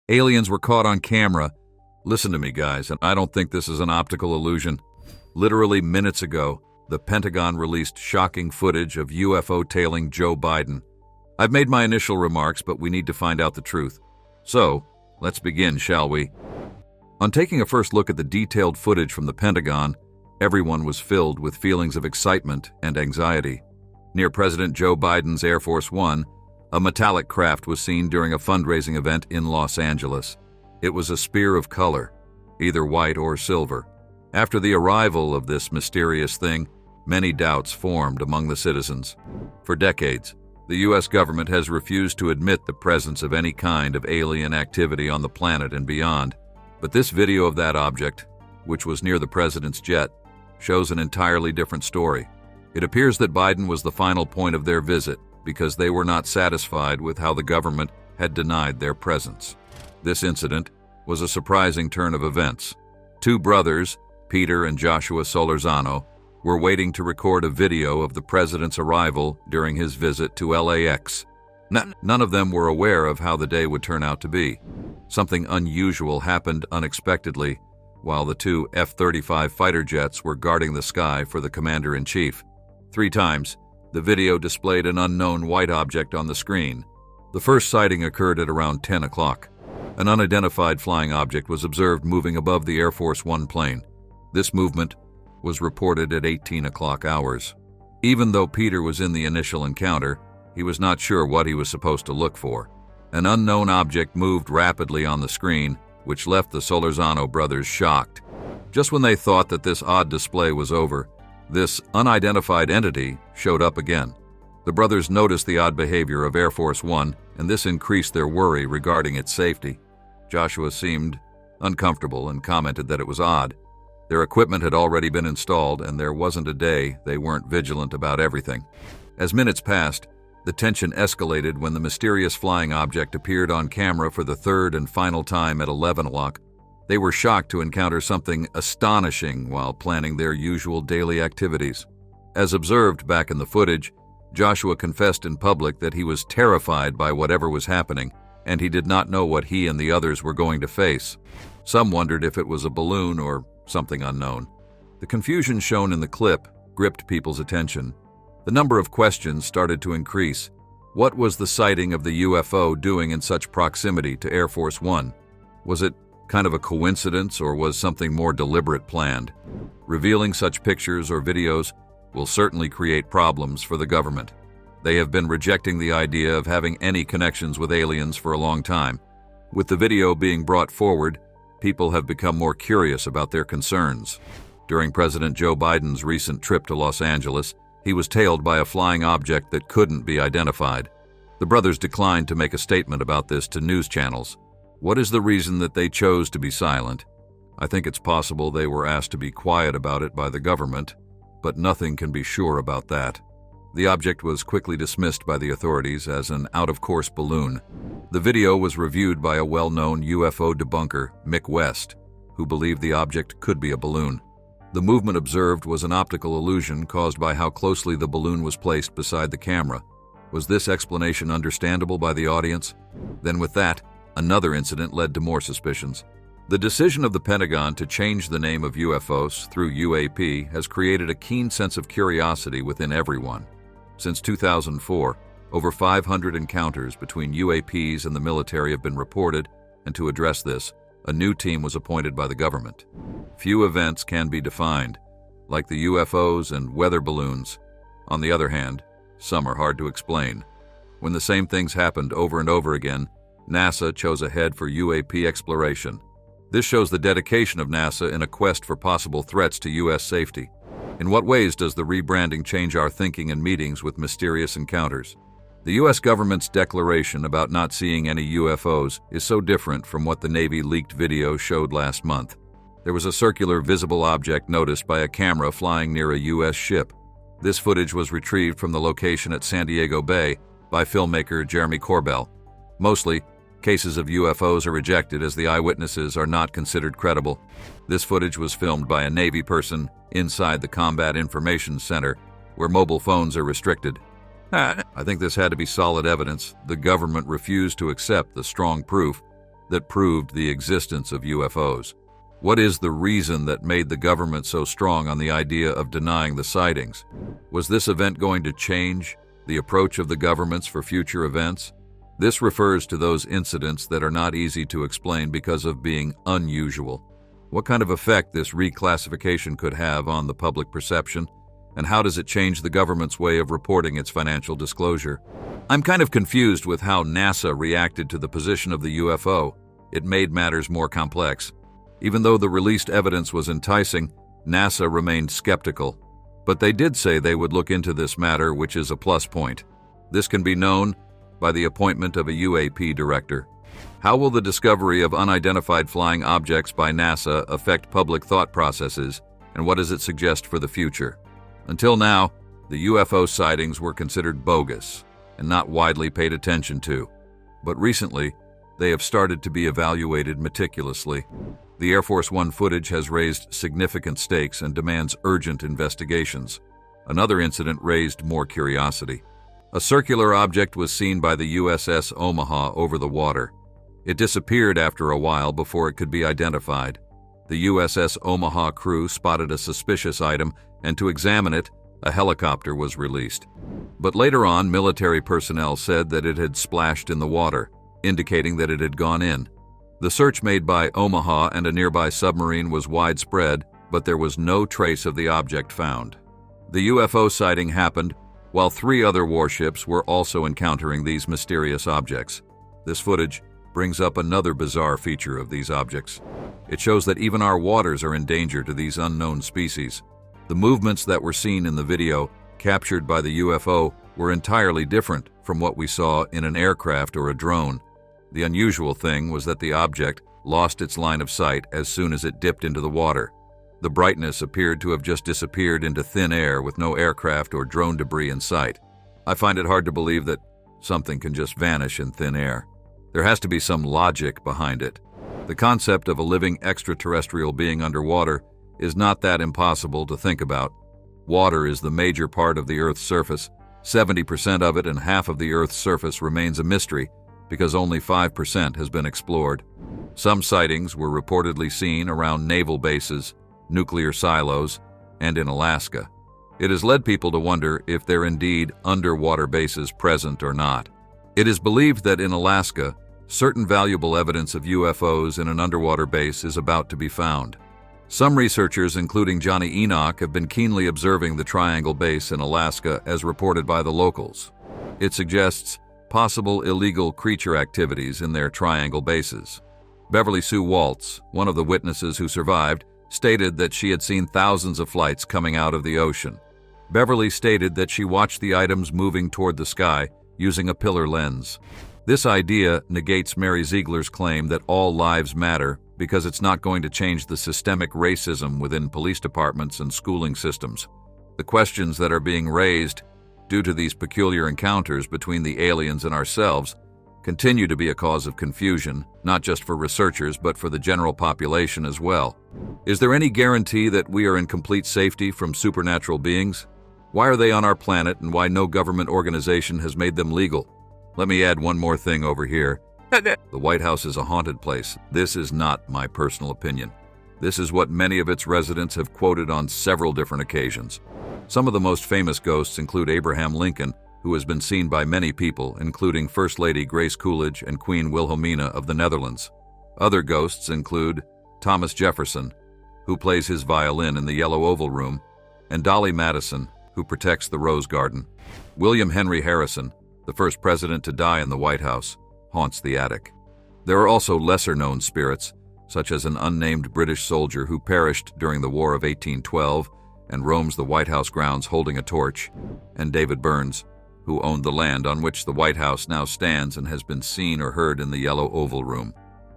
Aliens were caught on camera. Listen to me, guys, and I don't think this is an optical illusion. Literally minutes ago, the Pentagon released shocking footage of UFO tailing Joe Biden. I've made my initial remarks, but we need to find out the truth. So, let's begin, shall we? On taking a first look at the detailed footage from the Pentagon, everyone was filled with feelings of excitement and anxiety. Near President Joe Biden's Air Force One, a metallic craft was seen during a fundraising event in Los Angeles. It was a spear of color, either white or silver. After the arrival of this mysterious thing, many doubts formed among the citizens. For decades, the U.S. government has refused to admit the presence of any kind of alien activity on the planet and beyond. But this video of that object, which was near the president's jet, shows an entirely different story. It appears that Biden was the final point of their visit because they were not satisfied with how the government had denied their presence. This incident was a surprising turn of events. Two brothers, Peter and Joshua Solorzano, were waiting to record a video of the president's arrival during his visit to LAX. None of them were aware of how the day would turn out to be. Something unusual happened unexpectedly while the two F-35 fighter jets were guarding the sky for the commander-in-chief. 3 times, the video displayed an unknown white object on the screen. The first sighting occurred at around 10 o'clock. An unidentified flying object was observed moving above the Air Force One plane. This movement was reported at 18 o'clock hours. Even though Peter was in the initial encounter, he was not sure what he was supposed to look for. An unknown object moved rapidly on the screen, which left the Solorzano brothers shocked. Just when they thought that this odd display was over, this unidentified entity showed up again. The brothers noticed the odd behavior of Air Force One, and this increased their worry regarding its safety. Joshua seemed uncomfortable and commented that it was odd. Their equipment had already been installed, and there wasn't a day they weren't vigilant about everything. As minutes passed, the tension escalated when the mysterious flying object appeared on camera for the third and final time at 11 o'clock. They were shocked to encounter something astonishing while planning their usual daily activities. As observed back in the footage, Joshua confessed in public that he was terrified by whatever was happening, and he did not know what he and the others were going to face. Some wondered if it was a balloon or something unknown. The confusion shown in the clip gripped people's attention. The number of questions started to increase. What was the sighting of the UFO doing in such proximity to Air Force One? Was it kind of a coincidence, or was something more deliberate planned? Revealing such pictures or videos will certainly create problems for the government. They have been rejecting the idea of having any connections with aliens for a long time. With the video being brought forward, people have become more curious about their concerns. During President Joe Biden's recent trip to Los Angeles, he was tailed by a flying object that couldn't be identified. The brothers declined to make a statement about this to news channels. What is the reason that they chose to be silent? I think it's possible they were asked to be quiet about it by the government, but nothing can be sure about that. The object was quickly dismissed by the authorities as an out-of-course balloon. The video was reviewed by a well-known UFO debunker, Mick West, who believed the object could be a balloon. The movement observed was an optical illusion caused by how closely the balloon was placed beside the camera. Was this explanation understandable by the audience? Then with that, another incident led to more suspicions. The decision of the Pentagon to change the name of UFOs through UAP has created a keen sense of curiosity within everyone. Since 2004, over 500 encounters between UAPs and the military have been reported, and to address this, a new team was appointed by the government. Few events can be defined, like the UFOs and weather balloons. On the other hand, some are hard to explain. When the same things happened over and over again, NASA chose a head for UAP exploration. This shows the dedication of NASA in a quest for possible threats to U.S. safety. In what ways does the rebranding change our thinking in meetings with mysterious encounters? The U.S. government's declaration about not seeing any UFOs is so different from what the Navy leaked video showed last month. There was a circular visible object noticed by a camera flying near a U.S. ship. This footage was retrieved from the location at San Diego Bay by filmmaker Jeremy Corbell. Mostly, cases of UFOs are rejected as the eyewitnesses are not considered credible. This footage was filmed by a Navy person inside the Combat Information Center, where mobile phones are restricted. I think this had to be solid evidence. The government refused to accept the strong proof. that proved the existence of UFOs. What is the reason that made the government so strong on the idea of denying the sightings? Was this event going to change the approach of the governments for future events? This refers to those incidents that are not easy to explain because of being unusual. What kind of effect this reclassification could have on the public perception, and how does it change the government's way of reporting its financial disclosure? I'm kind of confused with how NASA reacted to the position of the UFO. It made matters more complex. Even though the released evidence was enticing, NASA remained skeptical. But they did say they would look into this matter, which is a plus point. This can be known by the appointment of a UAP director. How will the discovery of unidentified flying objects by NASA affect public thought processes, and what does it suggest for the future? Until now, the UFO sightings were considered bogus and not widely paid attention to. But recently, they have started to be evaluated meticulously. The Air Force One footage has raised significant stakes and demands urgent investigations. Another incident raised more curiosity. A circular object was seen by the USS Omaha over the water. It disappeared after a while before it could be identified. The USS Omaha crew spotted a suspicious item, and to examine it, a helicopter was released. But later on, military personnel said that it had splashed in the water, indicating that it had gone in. The search made by Omaha and a nearby submarine was widespread, but there was no trace of the object found. The UFO sighting happened while 3 other warships were also encountering these mysterious objects. This footage brings up another bizarre feature of these objects. It shows that even our waters are in danger to these unknown species. The movements that were seen in the video captured by the UFO were entirely different from what we saw in an aircraft or a drone. The unusual thing was that the object lost its line of sight as soon as it dipped into the water. The brightness appeared to have just disappeared into thin air with no aircraft or drone debris in sight. I find it hard to believe that something can just vanish in thin air. There has to be some logic behind it. The concept of a living extraterrestrial being underwater is not that impossible to think about. Water is the major part of the Earth's surface. 70% of it and half of the Earth's surface remains a mystery because only 5% has been explored. Some sightings were reportedly seen around naval bases, nuclear silos, and in Alaska. It has led people to wonder if there are indeed underwater bases present or not. It is believed that in Alaska, certain valuable evidence of UFOs in an underwater base is about to be found. Some researchers, including Johnny Enoch, have been keenly observing the Triangle Base in Alaska as reported by the locals. It suggests possible illegal creature activities in their Triangle bases. Beverly Sue Waltz, one of the witnesses who survived, stated that she had seen thousands of flights coming out of the ocean. Beverly stated that she watched the items moving toward the sky using a pillar lens. This idea negates Mary Ziegler's claim that all lives matter because it's not going to change the systemic racism within police departments and schooling systems. The questions that are being raised due to these peculiar encounters between the aliens and ourselves continue to be a cause of confusion, not just for researchers but for the general population as well. Is there any guarantee that we are in complete safety from supernatural beings? Why are they on our planet and why no government organization has made them legal? Let me add one more thing over here. The White House is a haunted place. This is not my personal opinion. This is what many of its residents have quoted on several different occasions. Some of the most famous ghosts include Abraham Lincoln, who has been seen by many people, including First Lady Grace Coolidge and Queen Wilhelmina of the Netherlands. Other ghosts include Thomas Jefferson, who plays his violin in the Yellow Oval Room, and Dolly Madison, who protects the Rose Garden. William Henry Harrison, the first president to die in the White House, haunts the attic. There are also lesser-known spirits, such as an unnamed British soldier who perished during the War of 1812 and roams the White House grounds holding a torch, and David Burns, who owned the land on which the White House now stands and has been seen or heard in the Yellow Oval Room.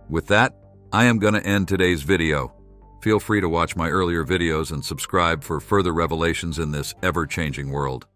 With that, I am going to end today's video. Feel free to watch my earlier videos and subscribe for further revelations in this ever-changing world.